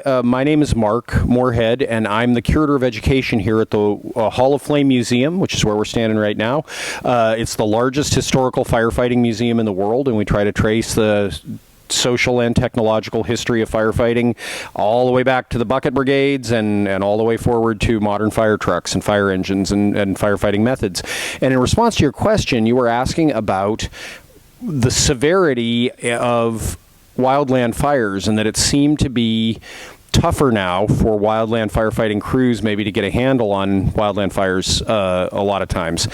My name is Mark Moorhead, and I'm the Curator of Education here at the Hall of Flame Museum, which is where we're standing right now. It's the largest historical firefighting museum in the world, and we try to trace the social and technological history of firefighting all the way back to the bucket brigades and all the way forward to modern fire trucks and fire engines and firefighting methods. And in response to your question, you were asking about the severity of wildland fires and that it seemed to be tougher now for wildland firefighting crews maybe to get a handle on wildland fires a lot of times.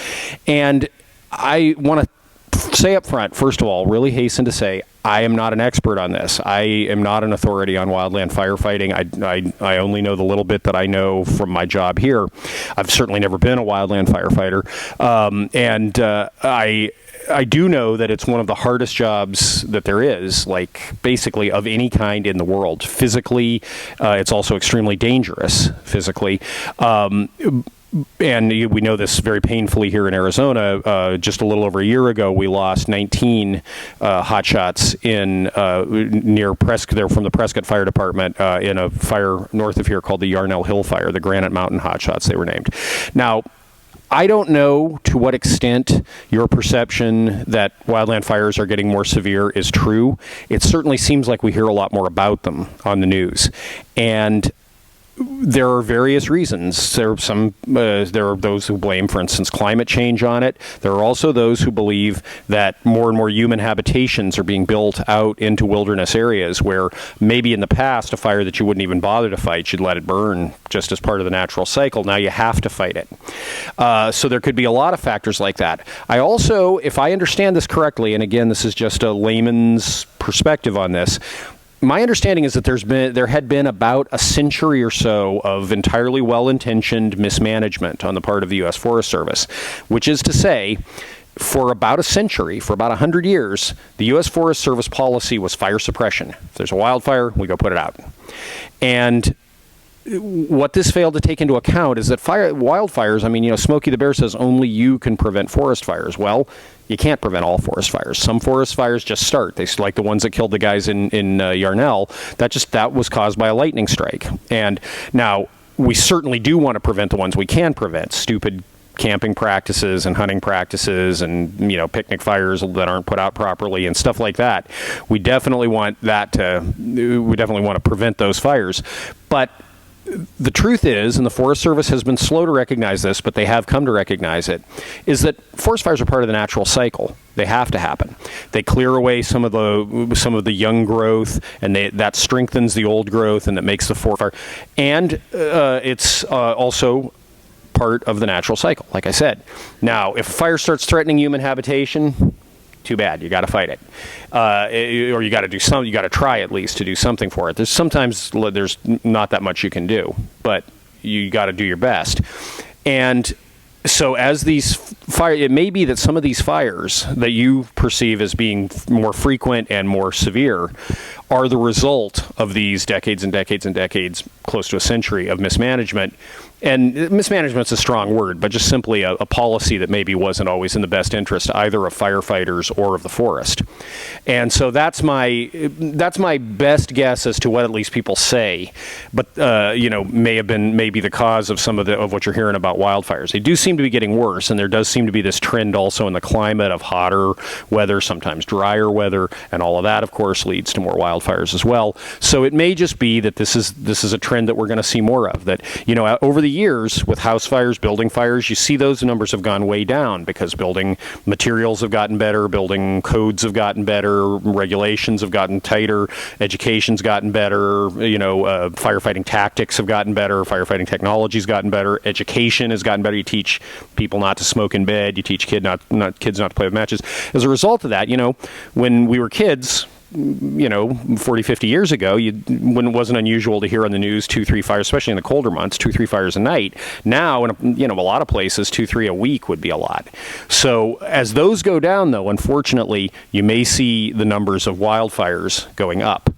And I want to say up front, first of all, really hasten to say, I am not an expert on this. I am not an authority on wildland firefighting. I only know the little bit that I know from my job here. I've certainly never been a wildland firefighter. I do know that it's one of the hardest jobs that there is, like basically of any kind in the world. Physically, it's also extremely dangerous physically. And we know this very painfully here in Arizona. Just a little over a year ago, we lost 19 hotshots near Prescott. They're from the Prescott Fire Department in a fire north of here called the Yarnell Hill Fire, the Granite Mountain hotshots they were named. Now, I don't know to what extent your perception that wildland fires are getting more severe is true. It certainly seems like we hear a lot more about them on the news. And there are various reasons. There are those who blame, for instance, climate change on it. There are also those who believe that more and more human habitations are being built out into wilderness areas where maybe in the past a fire that you wouldn't even bother to fight, you'd let it burn just as part of the natural cycle. Now you have to fight it. So there could be a lot of factors like that. I also, if I understand this correctly, and again, this is just a layman's perspective on this, my understanding is that there had been about a century or so of entirely well-intentioned mismanagement on the part of the U.S. Forest Service, which is to say, for about a century, for about 100 years, the U.S. Forest Service policy was fire suppression. If there's a wildfire, we go put it out. And what this failed to take into account is that wildfires, I mean, Smokey the Bear says only you can prevent forest fires. Well, you can't prevent all forest fires. Some forest fires just start. They like the ones that killed the guys in Yarnell. That was caused by a lightning strike. And now we certainly do want to prevent the ones we can prevent. Stupid camping practices and hunting practices and picnic fires that aren't put out properly and stuff like that. We definitely want to prevent those fires. But the truth is, and the Forest Service has been slow to recognize this, but they have come to recognize it, is that forest fires are part of the natural cycle. They have to happen. They clear away some of the young growth, and that strengthens the old growth, and that makes the forest fire. And it's also part of the natural cycle, like I said. Now, if a fire starts threatening human habitation, too bad. You got to fight it, or you got to do something. You got to try at least to do something for it. Sometimes there's not that much you can do, but you got to do your best. And so, as these it may be that some of these fires that you perceive as being more frequent and more severe are the result of these decades and decades and decades, close to a century of mismanagement. And mismanagement's a strong word, but just simply a policy that maybe wasn't always in the best interest either of firefighters or of the forest. And so that's my best guess as to what at least people say, but may be the cause of some of what you're hearing about wildfires. They do seem to be getting worse, and there does seem to be this trend also in the climate of hotter weather, sometimes drier weather, and all of that, of course, leads to more wildfires as well. So it may just be that this is a trend that we're going to see more of. That over the years with house fires, building fires, you see those numbers have gone way down because building materials have gotten better, building codes have gotten better, regulations have gotten tighter, education's gotten better, firefighting tactics have gotten better, firefighting technology's gotten better, education has gotten better. You teach people not to smoke in bed, you teach kids not to play with matches. As a result of that, when we were kids, 40, 50 years ago, when it wasn't unusual to hear on the news 2-3 fires, especially in the colder months, 2-3 fires a night. Now, in a lot of places, 2-3 a week would be a lot. So as those go down, though, unfortunately, you may see the numbers of wildfires going up.